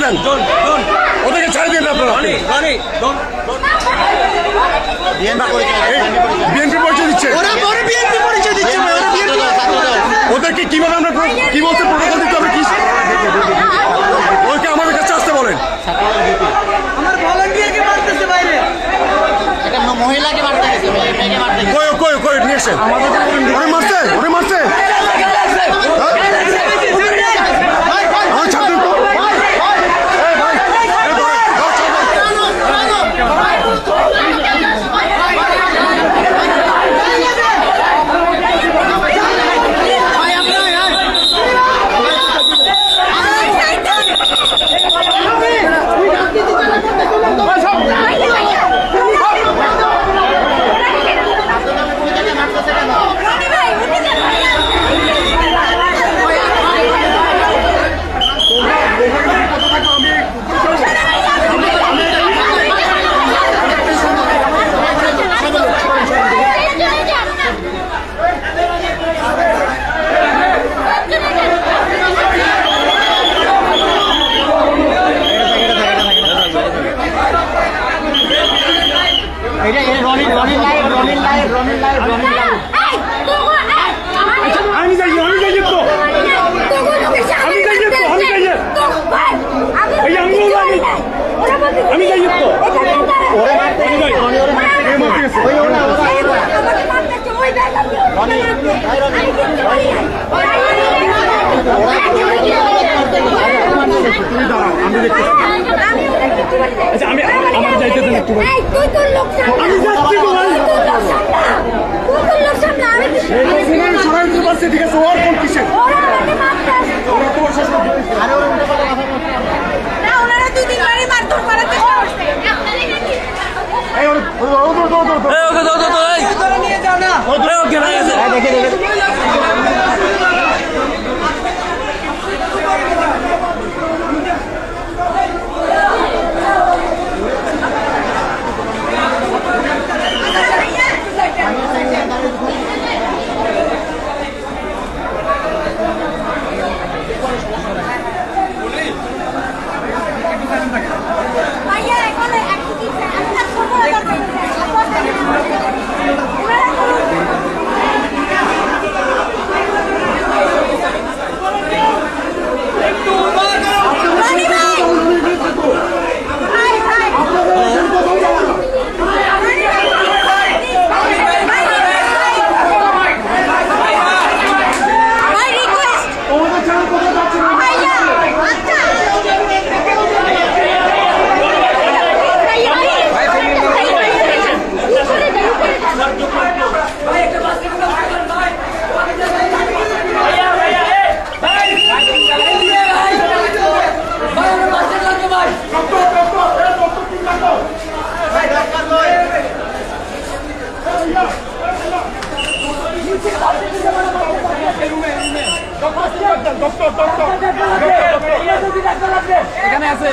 দেন, ওদেরকে ছাড়িয়ে দিন আপনারা। বিএনপি পরিচয় দিচ্ছে, ওদেরকে কিভাবে আমরা কি বলতে প্রোটোকল দিতে হবে, কি ওকে আমাদের কাছে আসতে বলেন। আমার ভলান্টিয়ারকে মারতেছে বাইরে, একটা মহিলাকে মারতে গেছে, মেয়েকে মারতে গেছে। কই নিয়ে এসেন, ওরে মারছে আমার ছাত্র তো আমি যাই তো আমি যাইতে দেন একটু, আমি যাচ্ছি সরাইতে পারছি, ঠিক আছে, ওর কোন কিসে এখানে আছে।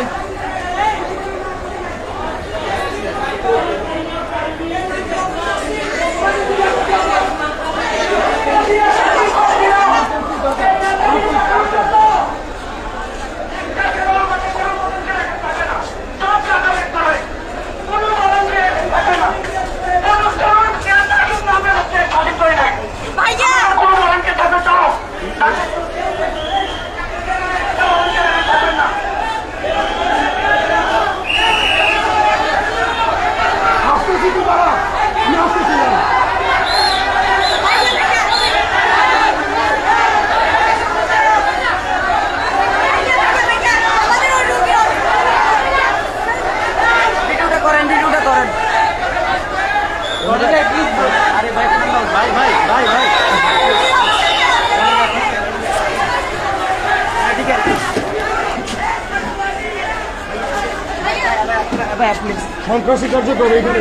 সন্ত্রাসী কার্যক্রম এখানে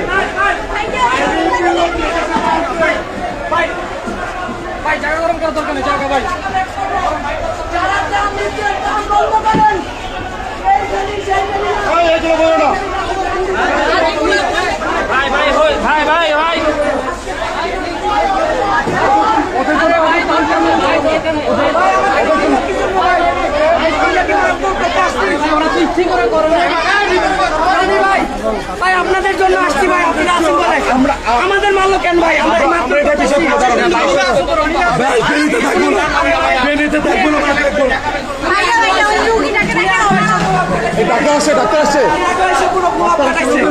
ভাই জায়গা গরম করার দরকার নেই, জায়গা ভাই এগুলো বলো না ভাই ভাই ভাই ভাই ভাই ঠিক ভাই আপনাদের জন্য আসছি ভাই, আপনারা আসুন বলে আমাদের মারলো কেন ভাই? আমরা এটা বিচার করবো ভাই, ফেনীতে থাকবো না, ফেনীতে থাকবো না, থাকবো না। এই ডাক্তার আসছে, ডাক্তার আসছে। পুরো পোলা পাঠাইছে।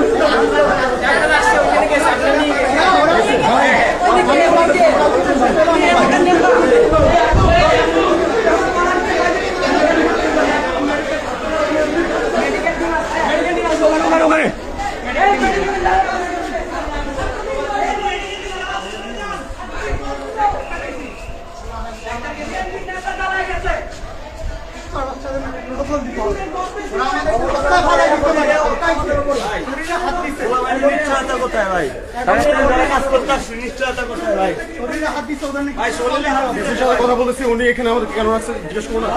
ডিসির সাথে কথা বলতেছি, উনি এখানে আমাদের কেন আসছে জিজ্ঞেস করবো না।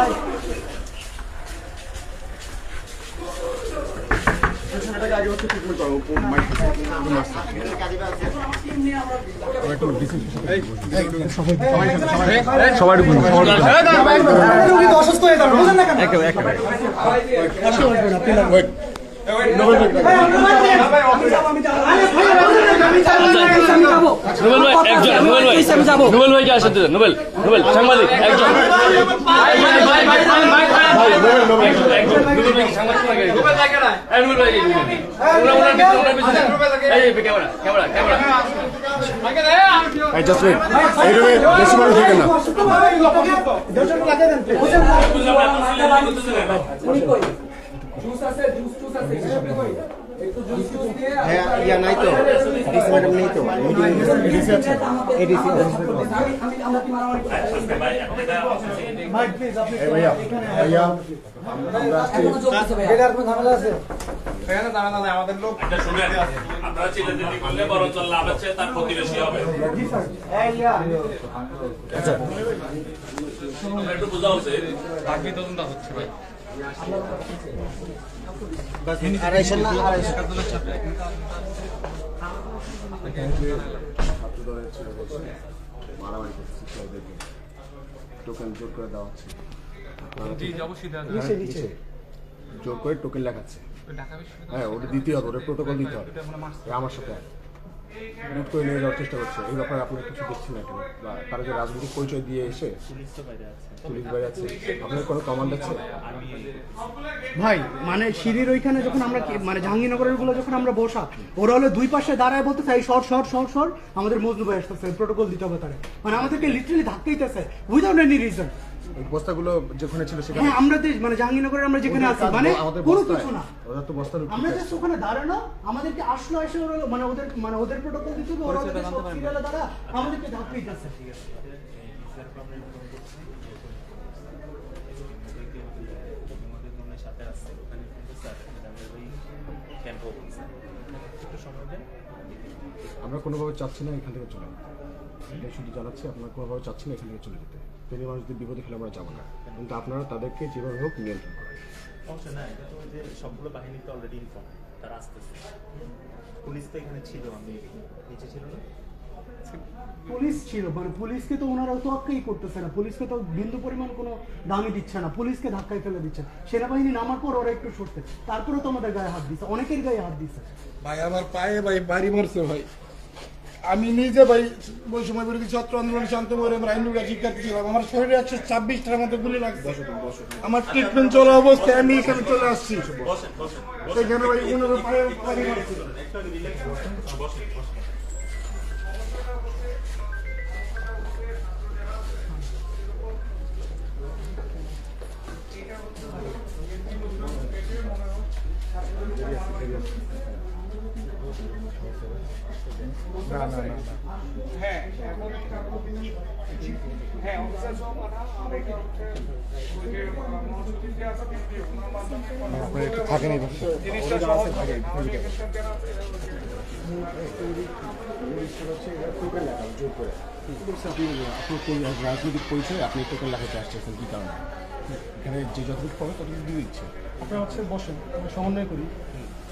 আগে হচ্ছে ট্রিটমেন্ট করবো, সবাই অসুস্থ হয়ে যাবে, বুঝলেন না কেন? নোবেল ভাইকে আসতে দেন। নোবেল নোবেল সাংবাদিক একজন বেশি মানুষ দেখেন না। ইয়া নাই তো, ডিসি ম্যাডাম নেই তো, এডিসি আছে, এডিসি আছে। ভাইয়া ভাইয়া আমরা আসছি। আপনারা চিল্লাচিল্লি করলে বরঞ্চ লাভ হচ্ছে, তার প্রতিবেশী হবে। একটু বোঝা উচিত। আড়াইশো না, আড়াইশো। মারামারি করতেছি সবাইদেরকে, টোকেন জোর করে দেওয়া হচ্ছে, জোর করে টোকেন লেখাচ্ছে। হ্যাঁ, ওটা দিতে হবে, ওটা প্রোটোকল দিতে হবে। আমার সাথে লুট করে নিয়ে যাওয়ার চেষ্টা করছে। এই ব্যাপারে আপনার কিছু দেখছেন না কেন? বা তারা যে রাজনৈতিক পরিচয় দিয়ে এসে পুলিশ বাইরে আছে, আপনার কোনো কমান্ড আছে? ভাই মানে সিঁড়ির ওইখানে যখন আমরা মানে জাহাঙ্গীরনগরের গুলো যখন আমরা বসা, ওরা হলো দুই পাশে দাঁড়ায় বলতে চাই শর্ট শর্ট শর্ট শর্ট, আমাদের মজনু ভাই আসতেছে, প্রোটোকল দিতে হবে তারা, মানে আমাদেরকে লিটারালি ধাক্কাইতেছে উইদাউট এনি রিজন। বস্তাগুলো যেখানে ছিল সেখানে হ্যাঁ, আমরা মানে জাহাঙ্গীরনগরে আমরা যেখানে আছি মানে আমাদের কোনো বস্তায়, কিছু না, ওরা তো বস্তা আমরা জাস্ট ওখানে দাঁড়ানো, আমাদেরকে আসলো এসে ওরা মানে ওদের প্রোটোকল দিতে হবে, ওরা ওদের সব সিরিয়ালে দাঁড়া আমাদেরকে ধাক্কাইতেছে। আমরা কোনোভাবে চাচ্ছি না এখান থেকে চলে যেতে, এটাই শুধু জানাচ্ছি, আপনারা কোনোভাবে চাচ্ছি না এখান থেকে চলে যেতে। ফেনী মানুষদের বিপদে ফেলে আমরা যাবো না, কিন্তু আপনারা তাদেরকে যেভাবে হোক নিয়ন্ত্রণ করেন। সমস্যা নাই, এটা তো যে সবগুলো বাহিনী তো অলরেডি ইনফর্ম, তারা আসতেছে। পুলিশ তো এখানে ছিল, আমি নিচে ছিল না, পুলিশ ছিল, মানে পুলিশকে তো ওনারা তোয়াক্কাই করতেছে না, পুলিশকে তো বিন্দু পরিমাণ কোনো দামই দিচ্ছে না, পুলিশকে ধাক্কায় ফেলে দিচ্ছে। সেনাবাহিনী নামার পর ওরা একটু সরতে, তারপরে তো আমাদের গায়ে হাত দিচ্ছে, অনেকের গায়ে হাত দিচ্ছে। ভাই আমার পায়ে ভাই বাড়ি মারছে ভাই। আমি নিজে ভাই ওই সময় বিরোধী ছাত্র আন্দোলনে শান্তময় আইনুরা শিক্ষার্থী ছিলাম, আমার শরীরে 126টার মতো গুলি লাগছে। আমার ট্রিটমেন্ট চলা অবস্থায় আমি এখানে চলে আসছি, সেখানে ভাই ওনার পায়ে বাড়ি মারছে। থাকেন এই রাজনৈতিক পরিচয় আপনি টোকেন লাগাতে আসছেন কি কারণে? এখানে যে যতটুকু পাবে ততটুকু দিয়ে দিচ্ছে। আপনারা হচ্ছে বসেন, আমরা সমন্বয় করি,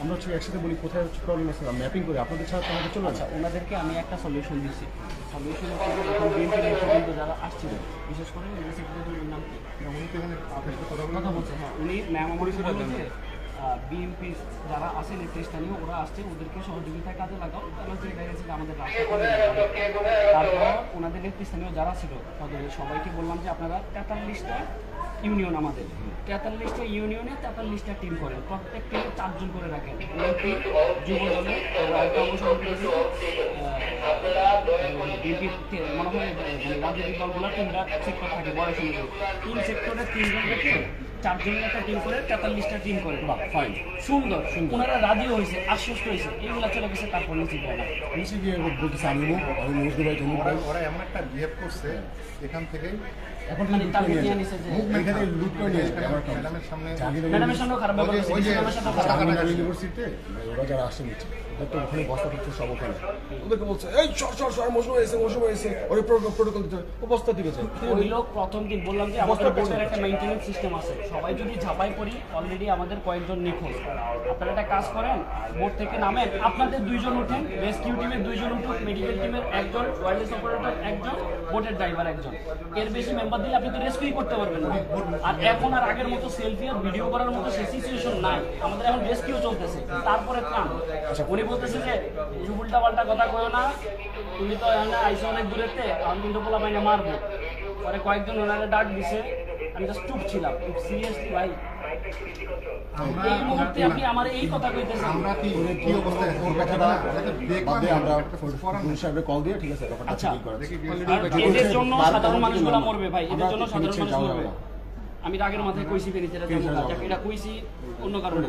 আমরা হচ্ছে একসাথে বলি কোথায় হচ্ছে প্রবলেম আছে, ম্যাপিং করি, আপনাদের ছাড়া তো আমাদের চলে আসে। ওনাদেরকে আমি একটা সলিউশন দিচ্ছি। সলিউশন হচ্ছে যখন বিএনপি নেতৃবৃন্দ যারা আসছিল, বিশেষ করে নাম কি? উনি তো এখানে আপনার সাথে কথা কথা বলছে, হ্যাঁ উনি ম্যাম আমার বলছে বিএনপি যারা আছে নেতৃস্থানীয় ওরা আসছে, ওদেরকে সহযোগিতায় কাজে লাগাও, তাহলে দেখা গেছে যে আমাদের রাস্তা কমে যাবে। তারপর ওনাদের নেতৃস্থানীয় যারা ছিল সদরে সবাইকে বললাম যে আপনারা 43টা ইউনিয়ন, আমাদের 43টা ইউনিয়নে 43টা টিম করেন, প্রত্যেক টিমে 4 জন করে রাখেন। বিএনপি যুব দলে একটা অংশগ্রহণ করেছে, বিএনপি মনে হয় রাজনৈতিক দলগুলো 3টা সেক্টর থাকে বয়স অনুযায়ী, 3 সেক্টরে 3 জন রেখে 4 জনের একটা টিম করে 43টা টিম করে। ফাইন, সুন্দর। ওনারা রাজি হয়েছে, আশ্বস্ত হয়েছে, এইগুলা চলে গেছে। তারপর নিচে যায় না, নিচে গিয়ে বলতেছে আমি মুখ ভাই তুমি ওরা এমন একটা বিহেভ করছে এখান থেকে এখন মানে টার্গেট নিয়ে নিছে যে এখানে লুট করে নিয়ে যাবে আমার ম্যাডামের সামনে ম্যাডামের সামনেও খারাপ ব্যবহার করছে, ম্যাডামের সামনেও খারাপ ব্যবহার করছে। ইউনিভার্সিটিতে ওরা যারা আসছে নিচে একটা ওখানে বস্তা করছে সব ওখানে ওদেরকে বলছে এই সর মৌসুম হয়েছে ওর প্রোটোকল দিতে হবে, ও বস্তা দিয়েছে। ওই লোক প্রথম দিন বললাম যে আমাদের বোর্ডের একটা মেইনটেনেন্স সিস্টেম আছে, সবাই যদি ঝাঁপাই পড়ি অলরেডি আমাদের কয়েকজন নিখোঁজ, আপনারা একটা কাজ করেন, বোর্ড থেকে নামেন, আপনাদের 2 জন উঠেন, রেস্কিউ টিমের 2 জন উঠুন, মেডিকেল টিমের 1 জন, ওয়্যারলেস অপারেটর 1 জন, বোটের ড্রাইভার 1 জন। এর বেশি মেম্বার দিলে আপনি তো রেস্কিউ করতে পারবেন না। আর এখন আর আগের মতো সেলফি আর ভিডিও করার মতো সেই সিচুয়েশন নাই, আমাদের এখন রেস্কিউ চলতেছে। তারপরে কাম উনি বলতেছে যে উল্টা পাল্টা কথা কয়ো না, তুমি তো আইসো অনেক দূরেতে, আমি কিন্তু পোলা পাইনে মারবো। পরে কয়েকজন ওনারা ডাক দিছে, আমি জাস্ট চুপ ছিলাম। সিরিয়াসলি ভাই, এই মুহূর্তে আপনি আমার এই কথা কইতেছেন, আমরা কি অবস্থায় ওর কথাটা বাদে আমরা পুলিশ সাহেবকে কল দিয়ে ঠিক আছে ব্যাপারটা আচ্ছা, ঠিক করে আর এদের জন্য সাধারণ মানুষগুলো মরবে ভাই, এদের জন্য সাধারণ মানুষ মরবে। আমি রাগের মাথায় কইছি বেরিয়েছে, এটা কইছি অন্য কারণে,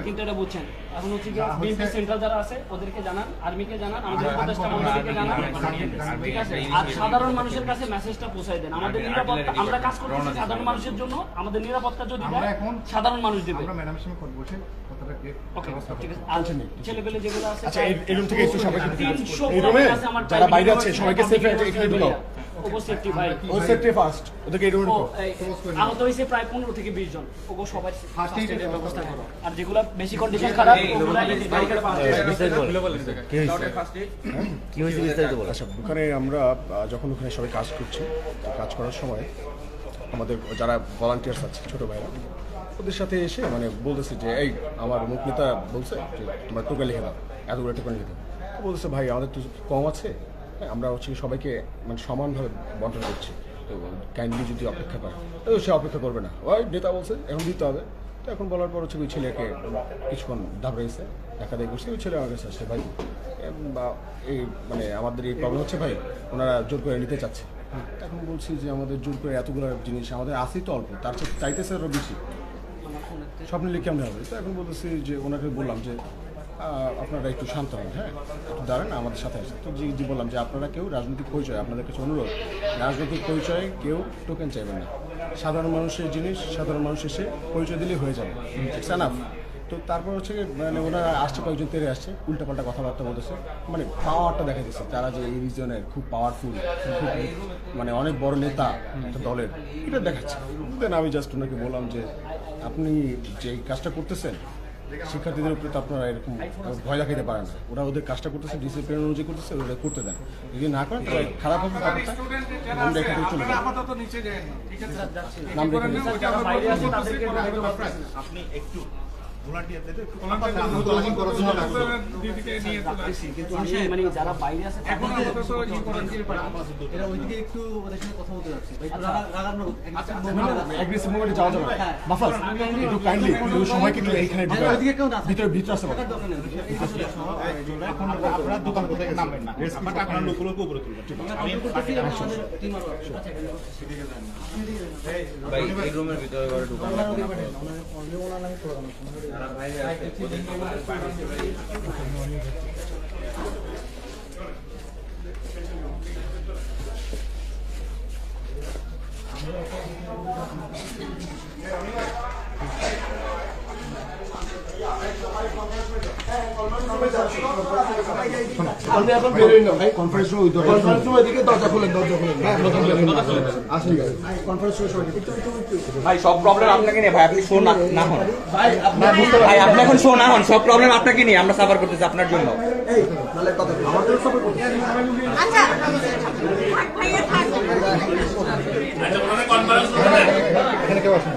কিন্তু এটা বুঝছেন। এখন হচ্ছে কি বিএনপি সেন্ট্রাল যারা আছে ওদেরকে জানান, আর্মিকে জানান, আমাদের উপদেষ্টা মন্ত্রীকে জানান, ঠিক আছে? আর সাধারণ মানুষের কাছে মেসেজটা পৌঁছায় দেন। আমাদের নিরাপত্তা, আমরা কাজ করতেছি সাধারণ মানুষের জন্য, আমাদের নিরাপত্তা যদি দেয় সাধারণ মানুষ দেবে। আমরা ম্যাডামের সঙ্গে কথা বলছি কথাটাকে ওকে, ঠিক আছে। আর ছেলেপেলে যেগুলো আছে, আচ্ছা এই রুম থেকে একটু সবাইকে 300 এই রুমে আছে আমার যারা বাইরে আছে সবাইকে সেফ এখানে দিলাও, ওগো সেফটি ভাই, ও সেফটি ফার্স্ট ওদেরকে এই রুমে ও আহত হয়েছে প্রায় 15 থেকে 20 জন, ওগো সবাই ফার্স্ট এডের ব্যবস্থা করো। আর যেগুলো বেশি কন্ডিশন খারাপ ওগুলো ব্যারিকেড পাওয়া যায়। কি হয়েছে বিস্তারিত বলো। আচ্ছা ওখানে আমরা যখন ওখানে সবাই কাজ করছি, কাজ করার সময় আমাদের যারা ভলান্টিয়ার্স আছে ছোটো ভাইরা ওদের সাথে এসে মানে বলতেছে যে এই আমার মুখ নেতা বলছে যে তোমার টোকা লিখে দাও, এতগুলো টোকা লিখে দাও। বলতেছে ভাই আমাদের তো কম আছে, হ্যাঁ আমরা হচ্ছে সবাইকে মানে সমানভাবে বন্টন করছি, তো কাইন্ডলি যদি অপেক্ষা করে তো সে অপেক্ষা করবে না, ওই নেতা বলছে এখন দিতে হবে। তো এখন বলার পর হচ্ছে ওই ছেলেকে কিছুক্ষণ দাবড়াইছে, দেখা দেখি করছে, ওই ছেলে আমার কাছে আসছে ভাই বা এই মানে আমাদের এই প্রবলেম হচ্ছে ভাই ওনারা জোর করে নিতে চাচ্ছে। এখন বলছি যে আমাদের জোর করে এতগুলো জিনিস আমাদের আসেই তো অল্প, তার চেয়ে চাইতেছে আরও বেশি, স্বপ্ন লিখে কেমন হবে। তো এখন বলতেছি যে ওনাকে বললাম যে আপনারা একটু শান্ত হন, হ্যাঁ একটু দাঁড়ান আমাদের সাথে আসেন। তো জি বললাম যে আপনারা কেউ রাজনৈতিক পরিচয়, আপনাদের কাছে অনুরোধ, রাজনৈতিক পরিচয়ে কেউ টোকেন চাইবেন না, সাধারণ মানুষের জিনিস সাধারণ মানুষ এসে পরিচয় দিলেই হয়ে যাবে, ইটস এনাফ। তো তারপর হচ্ছে মানে ওনারা আসছে, কয়েকজন তেরে আসছে, উল্টাপাল্টা কথাবার্তা বলতেছে, মানে পাওয়ারটা দেখা দিচ্ছে তারা যে এই রিজনের খুব পাওয়ারফুল, খুব মানে অনেক বড় নেতা একটা দলের, এটা দেখাচ্ছে। দেন আমি জাস্ট ওনাকে বললাম যে আপনি যে কাজটা করতেছেন শিক্ষার্থীদের উপরে তো আপনারা এরকম ভয় দেখাতে পারেন না, ওরা ওদের কাজটা করতেছে ডিসিপ্লিন অনুযায়ী করতেছে, ওরা করতে দেন, যদি না করেন তাহলে খারাপ হবে ব্যাপারটা, আমরা এখান থেকে চলে যাবো। নাম আপনি একটু কিন্তু মানে যারা বাইরে আছে এরা ওইদিকে একটু ওদের সাথে কথা বলতে যাচ্ছে। অ্যাগ্রেসিভ মোমেন্টে যাওয়া যাবে না। মাফাজ একটু কাইন্ডলি একটু সবাইকে একটু এইখানে ভিতরে আসতে পারবেন। আপনার দোকান থেকে নামবেন না, আপনার লোকগুলোকে উপরে তুলবেন। ভাই এই রুমের ভিতরে ঘরে ঢুকানো কনফারেন্স রুম এদিকে দরজা খুলেন আসেন কনফারেন্স রুম ভাই সব প্রবলেম আপনাকে নিয়ে, ভাই আপনি শো না হন ভাই, আপনি এখন শো না হন, সব প্রবলেম আপনাকে নিয়ে, আমরা সাফার করতেছি আপনার জন্য। আচ্ছা ভাইয়া থাক। আচ্ছা কনফারেন্স এখানে কেউ আসেন